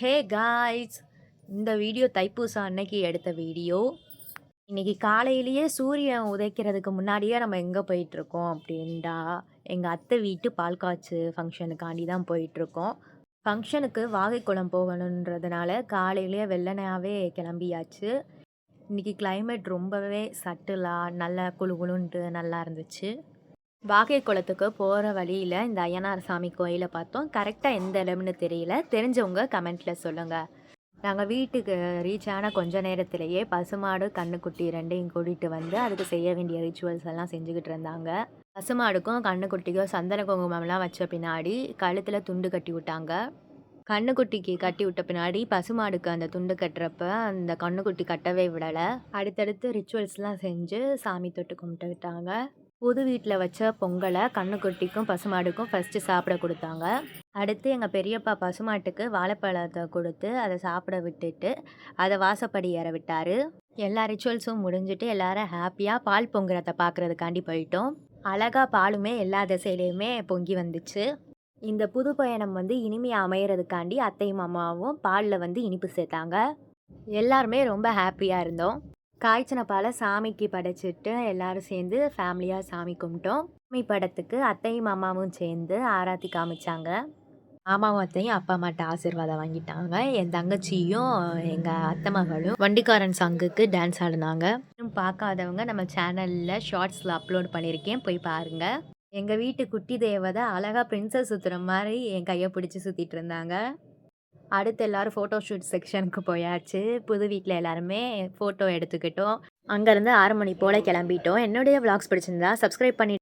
Hey guys, இந்த video Thaipusam அன்னைக்கு எடுத்த வீடியோ. இன்னைக்கு காலையிலேயே சூரியன் உதைக்கிறதுக்கு முன்னாடியே நம்ம எங்கே போயிட்டுருக்கோம் அப்படின்டா, எங்கள் அத்தை வீட்டு பால் காய்ச்சு ஃபங்க்ஷனுக்காண்டி தான் போயிட்டுருக்கோம். ஃபங்க்ஷனுக்கு வாகைக்குளம் போகணுன்றதுனால காலையிலேயே வெள்ளனையாகவே கிளம்பியாச்சு. இன்னைக்கு கிளைமேட் ரொம்பவே சட்டிலாக நல்லா குளு குளுன்ட்டு நல்லா இருந்துச்சு. வாகை குளத்துக்கு போகிற வழியில் இந்த ஐயனார் சாமி கோயிலை பார்த்தோம். கரெக்டாக எந்த இடம்னு தெரியல, தெரிஞ்சவங்க கமெண்ட்டில் சொல்லுங்கள். நாங்கள் வீட்டுக்கு ரீச் ஆன கொஞ்ச நேரத்திலேயே பசுமாடு கண்ணுக்குட்டி ரெண்டையும் கூட்டிகிட்டு வந்து அதுக்கு செய்ய வேண்டிய ரிச்சுவல்ஸ் எல்லாம் செஞ்சுக்கிட்டு இருந்தாங்க. பசுமாடுக்கும் கண்ணுக்குட்டிக்கும் சந்தன குங்குமம்லாம் வச்ச பின்னாடி கழுத்தில் துண்டு கட்டி விட்டாங்க. கண்ணுக்குட்டிக்கு கட்டி விட்ட பின்னாடி பசுமாடுக்கு அந்த துண்டு கட்டுறப்ப அந்த கண்ணுக்குட்டி கட்டவே விடலை. அடுத்தடுத்து ரிச்சுவல்ஸ்லாம் செஞ்சு சாமி தொட்டு கும்பிட்டுக்கிட்டாங்க. புது வீட்டில் வச்ச பொங்கலை கண்ணுக்குட்டிக்கும் பசுமாடுக்கும் ஃபஸ்ட்டு சாப்பிட கொடுத்தாங்க. அடுத்து எங்கள் பெரியப்பா பசுமாட்டுக்கு வாழைப்பழத்தை கொடுத்து அதை சாப்பிட விட்டுட்டு அதை வாசப்படி ஏற விட்டார். எல்லா ரிச்சுவல்ஸும் முடிஞ்சுட்டு எல்லாரும் ஹாப்பியாக பால் பொங்குறதை பார்க்குறதுக்காண்டி போயிட்டோம். அழகாக பாலுமே எல்லா திசையிலையுமே பொங்கி வந்துச்சு. இந்த புது பயணம் இனிமையாக அமையறதுக்காண்டி அத்தையும் அம்மாவும் பாலில் இனிப்பு சேர்த்தாங்க. எல்லாருமே ரொம்ப ஹாப்பியாக இருந்தோம். காய்ச்சின பாலை சாமிக்கு படைச்சிட்டு எல்லாரும் சேர்ந்து ஃபேமிலியாக சாமி கும்பிட்டோம். சாமி படத்துக்கு அத்தையும் அம்மாவும் சேர்ந்து ஆராத்தி காமிச்சாங்க. மாமாவும் அத்தையும் அப்பா அம்மாட்ட ஆசீர்வாதம் வாங்கிட்டாங்க. என் தங்கச்சியும் எங்கள் அத்தை மகளும் வண்டிக்காரன் சங்குக்கு டான்ஸ் ஆடினாங்க. இன்னும் பார்க்காதவங்க நம்ம சேனலில் ஷார்ட்ஸில் அப்லோட் பண்ணியிருக்கேன், போய் பாருங்கள். எங்கள் வீட்டு குட்டி தேவதை அழகாக பிரின்சஸ் சுற்றுற மாதிரி என் கையை பிடிச்சி சுற்றிட்டு இருந்தாங்க. அடுத்து எல்லோரும் ஃபோட்டோ ஷூட் செக்ஷனுக்கு போயாச்சு. புது வீட்டில் எல்லாருமே ஃபோட்டோ எடுத்துக்கிட்டோம். அங்கேருந்து 6 மணி போல் கிளம்பிட்டோம். என்னுடைய விளாக்ஸ் பிடிச்சிருந்தா சப்ஸ்கிரைப் பண்ணி